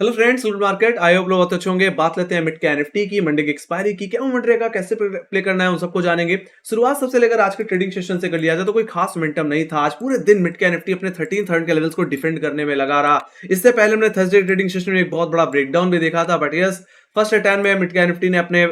Hello friends, good market. I hope लोग बहुत अच्छे होंगे। बात लेते हैं मिड के एनएफटी की, मंडे की एक्सपायरी की, क्या मूवमेंट रहेगा, कैसे प्ले करना है, उन सबको जानेंगे। शुरुआत सबसे लेकर आज के ट्रेडिंग सेशन से कर लिया जाए तो कोई खास मोमेंटम नहीं था। आज पूरे दिन मिड के एनएफटी अपने 13 के लेवल्स को डिफेंड करने में लगा रहा। इससे पहले हमने थर्सडे ट्रेडिंग सेशन में एक बहुत बड़ा ब्रेकडाउन भी देखा था, बट यस, फर्स्ट अटैम्प्ट में मिड के एनएफटी ने अपने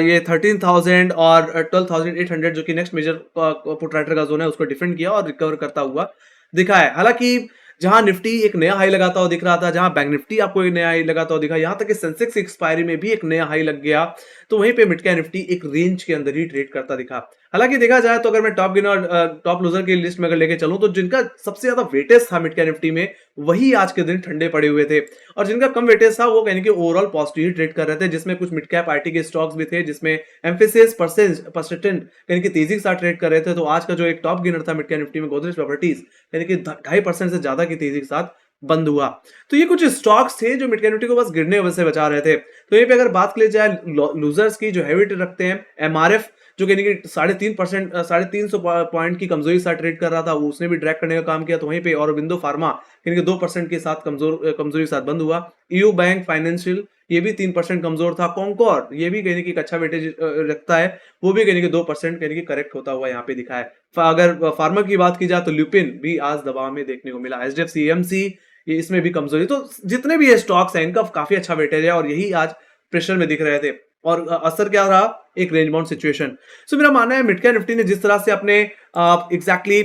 ये 13,000 और 12,800 जो कि नेक्स्ट मेजर पोट्राइटर का जोन है उसको डिफेंड किया और रिकवर करता हुआ दिखा है। हालांकि जहां निफ्टी एक नया हाई लगाता हुआ दिख रहा था, जहां बैंक निफ्टी आपको एक नया हाई लगाता हुआ दिखा, यहां तक कि सेंसेक्स की एक्सपायरी में भी एक नया हाई लग गया, तो वहीं पे मिड कैप निफ्टी एक रेंज के अंदर ही ट्रेड करता दिखा। हालांकि देखा जाए तो अगर मैं टॉप गेनर टॉप लूजर की लिस्ट में अगर लेके चलूं तो जिनका सबसे ज्यादा वेटेज था मिड कैप निफ्टी में, वही आज के दिन ठंडे पड़े हुए थे। और जिनका कम वेटेज था वो कहने कि ओवरऑल पॉजिटिव ही ट्रेड कर रहे थे, जिसमें कुछ मिड कैप आईटी के स्टॉक्स भी थे, जिसमें एम्फेसिस परसेंटेंट यानी कि तेजी के साथ ट्रेड कर रहे थे। तो आज का जो एक टॉप गेनर था मिड कैप निफ्टी में, गोदरेज प्रॉपर्टीज, यानी कि 2.5% से ज्यादा की तेजी के साथ बंद हुआ। तो ये कुछ स्टॉक्स थे जो मिड कैप निफ्टी को बस गिरने से बचा रहे थे। तो ये पे अगर बात की जाए लूजर्स की, जो हैवी रखते हैं, एमआरएफ जो कहने की 3.5% 350 पॉइंट की कमजोरी के साथ ट्रेड कर रहा था, वो उसने भी ड्रैग करने का काम किया। तो वहीं पे औरबिंदो फार्मा यानी कि 2% के साथ कमजोरी के साथ बंद हुआ। ईयू बैंक फाइनेंशियल ये भी 3% कमजोर था। कॉन्कॉर ये भी कहने की एक अच्छा वेटेज रखता है, वो भी कहने की 2% कहने की करेक्ट होता हुआ यहाँ पे दिखा है। अगर फार्मा की बात की जाए तो ल्यूपिन भी आज दबाव में देखने को मिला। एचडीएफसी एएमसी ये इसमें भी कमजोरी। तो जितने भी ये स्टॉक्स हैं इनका काफी अच्छा वेटेज है और यही आज प्रेशर में दिख रहे थे। और असर क्या रहा? एक रेंज बाउंड सिचुएशन। सो मेरा मानना है मिड कैप निफ्टी ने जिस तरह से अपने एग्जैक्टली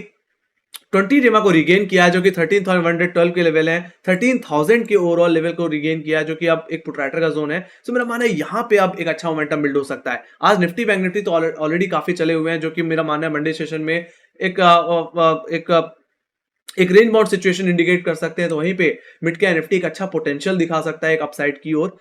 20 डेमा को रिगेन किया है, जो कि 13,112 के लेवल है, 13,000 के ओवरऑल लेवल को रिगेन किया है, जो कि अब एक प्रोट्रैक्टर का जोन है। सो मेरा मानना है यहाँ पे अब एक अच्छा मोमेंटम बिल्ड हो सकता है। आज निफ्टी बैंक निफ्टी तो ऑलरेडी काफी चले हुए हैं, जो कि मेरा मानना है मंडे सेशन में एक रेंज बाउंड सिचुएशन इंडिकेट कर सकते हैं। तो वहीं पे मिड कैप निफ्टी एक अच्छा पोटेंशियल दिखा सकता है एक अपसाइड की ओर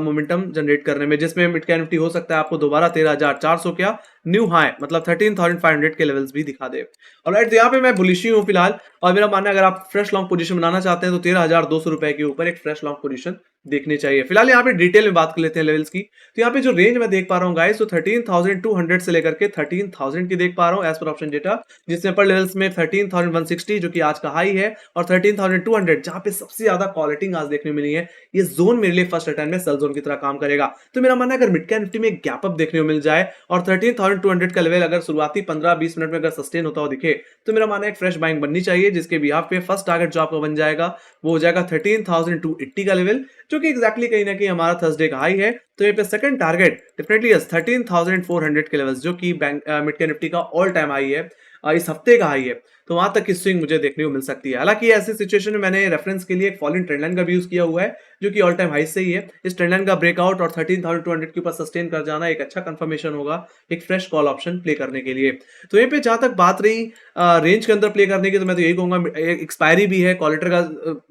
मोमेंटम जनरेट करने में, जिसमें मिड कैप निफ्टी हो सकता है आपको दोबारा 13,400 क्या न्यू हाई मतलब 13,500 के लेवल्स भी दिखा दे। ऑलराइट, तो यहाँ पे मैं बुलिश ही हूँ फिलहाल। और मेरा मानना है अगर आप फ्रेश लॉन्ग पोजीशन बनाना चाहते हैं तो 13,200 रुपए के ऊपर एक फ्रेश लॉन्ग पोजीशन देखनी चाहिए। फिलहाल यहाँ पे डिटेल में बात कर लेते हैं लेवल्स की। तो यहाँ पे जो रेंज मैं देख पा रहा हूँ गाइस, तो 13,200 से लेकर के 13,000 की देख पा रहा हूँ एज पर ऑप्शन डेटा, जिसमें पर लेवल्स में 13,160 जो कि आज का हाई है, और 13,200 जहां पे सबसे ज्यादा क्वालिटी आज देखने मिली है। ये जोन मेरे लिए फर्स्ट अटैम्प्ट में सेल जोन की तरह काम करेगा। तो मेरा मानना है अगर मिड कैप निफ्टी में एक गैप अप देखने को मिल जाए और 13,200 का लेवल अगर शुरुआती 15-20 मिनट में अगर सस्टेन होता हुआ दिखे, तो मेरा मानना है एक फ्रेश बाइंग बननी चाहिए, जिसके बिहाफ पे फर्स्ट टारगेट जो आपका बन जाएगा वो हो जाएगा 13,280 का लेवल, जो कि एक्जैक्टली कहीं ना कहीं हमारा थर्सडे का हाई है। तो ये पे सेकंड टारगेट डेफिनेटली 13,400 के लेवल्स, जो कि बैंक मिड कैप निफ्टी का ऑल टाइम हाई है, इस हफ्ते का हाई है। तो वहां तक की स्विंग मुझे देखने को मिल सकती है। हालांकि ऐसी सिचुएशन में मैंने रेफरेंस के लिए एक फॉलिंग ट्रेंडलाइन का भी यूज किया हुआ है, जो कि ऑल टाइम हाई से ही है। इस ट्रेंडलाइन का ब्रेकआउट और 13,200 के ऊपर सस्टेन कर जाना एक अच्छा कंफर्मेशन होगा एक फ्रेश कॉल ऑप्शन प्ले करने के लिए। तो ये पे जहां तक बात रही रेंज के अंदर प्ले करने की, तो मैं तो यही कहूंगा एक्सपायरी भी है, कॉलेटर का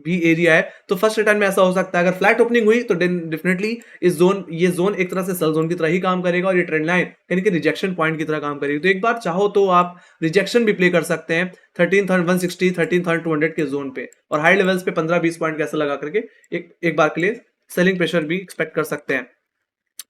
भी एरिया है। तो फर्स्ट रिटर्न में ऐसा हो सकता है अगर फ्लैट ओपनिंग हुई तो डेफिनेटली ये जोन एक तरह से सेल जोन की तरह ही काम करेगा, और ये ट्रेंड लाइन यानी कि रिजेक्शन पॉइंट की तरह काम करेगी। तो एक बार चाहो तो आप रिजेक्शन भी प्ले कर सकते हैं 13,160 13,200 के जोन पे, और हाई लेवल्स पे 15-20 पॉइंट कैसे लगा करके एक बार के लिए सेलिंग प्रेशर भी एक्सपेक्ट कर सकते हैं।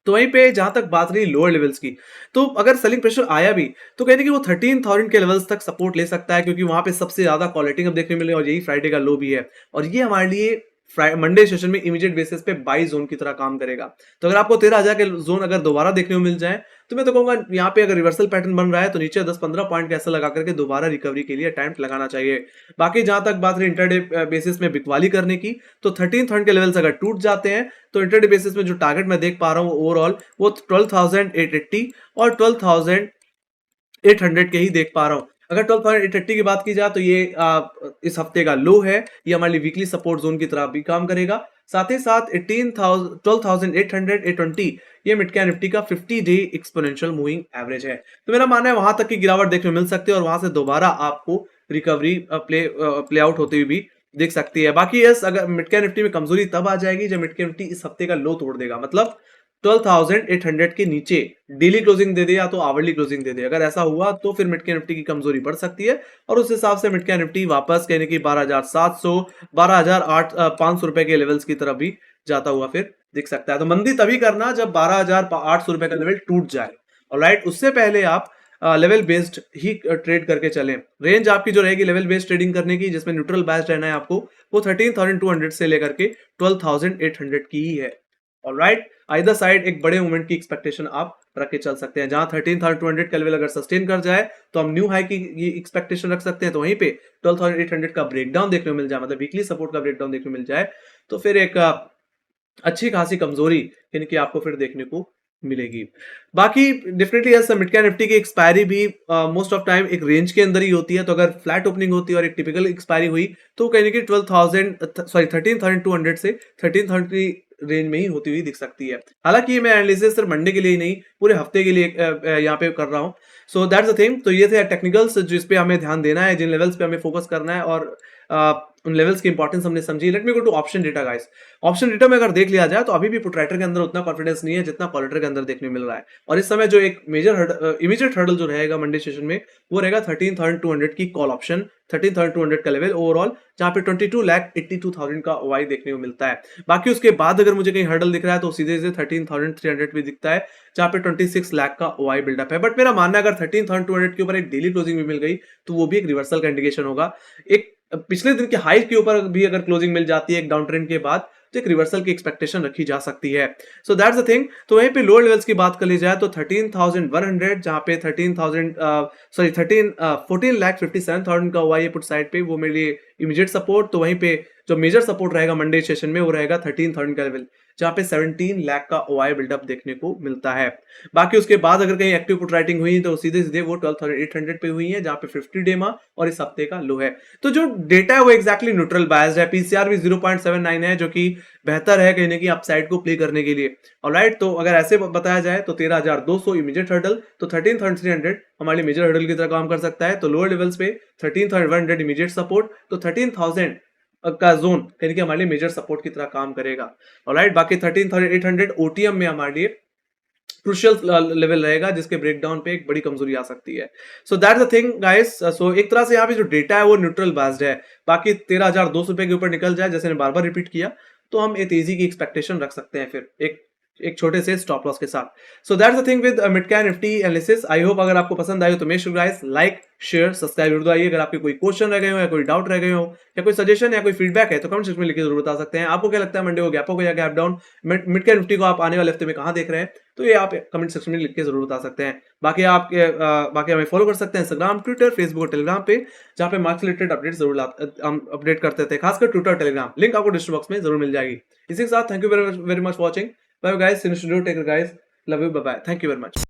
तो वहीं पे जहां तक बात रही लोअर लेवल्स की, तो अगर सेलिंग प्रेशर आया भी तो कहते हैं कि वो 13,000 के लेवल्स तक सपोर्ट ले सकता है, क्योंकि वहां पे सबसे ज्यादा क्वालिटी अब देखने मिले, और यही फ्राइडे का लो भी है। और ये हमारे लिए मंडे सेशन में इमीडिएट बेसिस पे बाई जोन की तरह काम करेगा। तो अगर आपको 13,000 के जोन अगर दोबारा देखने को मिल जाए, तो मैं तो कहूंगा यहाँ पे अगर रिवर्सल पैटर्न बन रहा है तो नीचे 10-15 पॉइंट कैसे लगा करके दोबारा रिकवरी के लिए अटेम्प्ट लगाना चाहिए। बाकी जहां तक बात रही इंटरडे बेसिस में बिकवाली करने की, तो 13,000 के लेवल्स अगर टूट जाते हैं तो इंटरडे बेसिस में जो टारगेट मैं देख पा रहा हूँ ओवरऑल वो 12,880 और 12,800 के ही देख पा रहा हूँ। अगर 12,880 की बात की जाए तो ये इस हफ्ते का लो है, ये हमारे लिए वीकली सपोर्ट जोन की तरह भी काम करेगा। साथ ही साथ 12,800 820 ये मिड कैप निफ्टी का 50 डे एक्सपोनेंशियल मूविंग एवरेज है। तो मेरा मानना है वहां तक की गिरावट देखने को मिल सकती है, और वहां से दोबारा आपको रिकवरी प्ले आउट होते हुए भी दिख सकती है। बाकी यस, अगर मिड कैप निफ्टी में कमजोरी तब आ जाएगी जब मिड कैप निफ्टी इस हफ्ते का लो तोड़ देगा, मतलब 12,800 के नीचे डेली क्लोजिंग दे दे या तो आवरली क्लोजिंग दे दे। अगर ऐसा हुआ तो फिर मिड कैप निफ्टी की कमजोरी बढ़ सकती है, और उस हिसाब से मिड कैप निफ्टी वापस कहने की 12,700 12,500 रुपए के लेवल्स की तरफ भी जाता हुआ फिर दिख सकता है। तो मंदी तभी करना जब 12,800 रुपए का लेवल टूट जाए। ऑलराइट, उससे पहले आप लेवल बेस्ड ही ट्रेड करके चलें। रेंज आपकी जो रहेगी लेवल बेस्ड ट्रेडिंग करने की, जिसमें न्यूट्रल बायस्ड रहना है आपको, वो 13,200 से लेकर के 12,800 की ही है। ऑलराइट, आइदर साइड एक बड़े मूवमेंट की एक्सपेक्टेशन आप रख के चल सकते हैं। जहां 13,200 का लेवल अगर सस्टेन कर जाए तो हम न्यू हाई की एक्सपेक्टेशन रख सकते हैं, तो वहीं पे 12,800 का ब्रेकडाउन देखने को मिल जाए, मतलब वीकली सपोर्ट का ब्रेकडाउन देखने को मिल जाए, तो फिर एक अच्छी खासी कमजोरी इनकी आपको फिर देखने को मिलेगी। बाकी डेफिनेटली ऐसा मिड कैप निफ्टी की एक्सपायरी भी मोस्ट ऑफ टाइम एक रेंज के अंदर ही होती है, तो अगर फ्लैट ओपनिंग होती है और एक टिपिकल एक्सपायरी हुई तो कहीं ना कहीं 13,200 से 13,000 रेंज में ही होती हुई दिख सकती है। हालांकि ये मैं एनालिसिस सिर्फ मंडे के लिए ही नहीं, पूरे हफ्ते के लिए यहाँ पे कर रहा हूँ। सो दैट्स द थिंग। तो ये थे टेक्निकल्स जिस पे हमें ध्यान देना है, जिन लेवल्स पे हमें फोकस करना है, और उन लेवल्स की इंपॉर्टेंस हमने समझी। Let me go to option data guys. Option data में अगर देख लिया जाए तो अभी भी पुट राइटर के अंदर उतना कॉन्फिडेंस नहीं है जितना कॉल राइटर के अंदर देखने मिल रहा है। और इस समय जो एक मेजर इमीडिएट हर्डल जो रहेगा मंडे सेशन में, वो रहेगा 13,200 की कॉल ऑप्शन, 13,200 का लेवल ओवरऑल, जहां पे 22,82,000 का ओआई देखने को मिलता है। बाकी उसके बाद अगर मुझे कहीं हर्डल दिख रहा है तो सीधे से 13,300 भी दिखता है, जहां पे 26 लाख का ओआई बिल्डअप है। बट मेरा मानना है अगर 13,200 के ऊपर एक डेली क्लोजिंग भी मिल गई तो वो भी एक रिवर्सल का इंडिकेशन होगा। एक पिछले दिन के हाई के ऊपर भी अगर क्लोजिंग मिल जाती है एक डाउन ट्रेंड के बाद, तो एक रिवर्सल की एक्सपेक्टेशन रखी जा सकती है। So that's the thing. तो वहीं पे लोअर लेवल्स की बात कर ली जाए तो 13,100, जहां पे 14,57,000 का हुआ ये पुट साइड पे, वो मेरे लिए इमीडिएट सपोर्ट। तो वहीं पे जो मेजर सपोर्ट रहेगा मंडे सेशन में, वो रहेगा 13,000 का लेवल, जहां पे 17 लाख का ओआई बिल्डअप देखने को मिलता है। बाकी उसके बाद अगर कहीं एक्टिव पुट राइटिंग हुई तो सीधे सीधे वो 12,800 पे हुई है, जहां पे 50 डे मा और इस हफ्ते का लो है। तो जो डेटा है वो एक्जैक्टली न्यूट्रल बायस्ड है। पीसीआर भी 0.79 है, जो कि बेहतर है कहीं ना कहीं अपसाइड को प्ले करने के लिए। ऑलराइट, तो अगर ऐसे बताया जाए तो 13,200 इमीडिएट हर्डल, तो 13,300 हमारे लिए मेजर हर्डल की तरह काम कर सकता है। तो लोअर लेवल्स पे 13,100 इमीडिएट सपोर्ट, तो 13,000 का जोन यानी कि हमारे लिए मेजर सपोर्ट की तरह काम करेगा। ऑलराइट, बाकी 13,800 ओटीएम में हमारे लिए क्रूशियल लेवल रहेगा, जिसके ब्रेकडाउन पे एक बड़ी कमजोरी आ सकती है। So that's the thing guys. So एक तरह से यहाँ पे जो डेटा है वो न्यूट्रल बेस्ड है। बाकी 13,200 रुपए के ऊपर निकल जाए, जैसे मैंने बार बार रिपीट किया, तो हम एक तेजी की एक्सपेक्टेशन रख सकते हैं फिर एक छोटे से स्टॉप लॉस के साथ। सो that's the thing with mid cap Nifty analysis. I hope अगर आपको पसंद आए तो make sure guys like share subscribe जरूर आइए। अगर आपके कोई क्वेश्चन रह गए हो या कोई डाउट रह गए हो या कोई सजेशन या कोई फीडबैक है तो कमेंट सेक्शन में लिखकर जरूर बता सकते हैं। आपको क्या लगता है मंडे को गैप हो या gap down, mid cap Nifty को आप आने वाले हफ्ते में कहां देख रहे हैं, तो ये आप कमेंट सेक्शन में लिख के जरूर बता सकते हैं। बाकी हमें फॉलो कर सकते हैं इंस्टाग्राम, ट्विटर, फेसबुक और टेलीग्राम पे, जहां पे मार्केट रिलेटेड अपडेट जरूर हम अपडेट करते थे, खासकर ट्विटर टेलीग्राम। लिंक आपको डिस्क्रिप्शन बॉक्स में जरूर मिल जाएगी। इसी के साथ thank you very much watching. Bye guys, take care guys, love you, bye bye, thank you very much.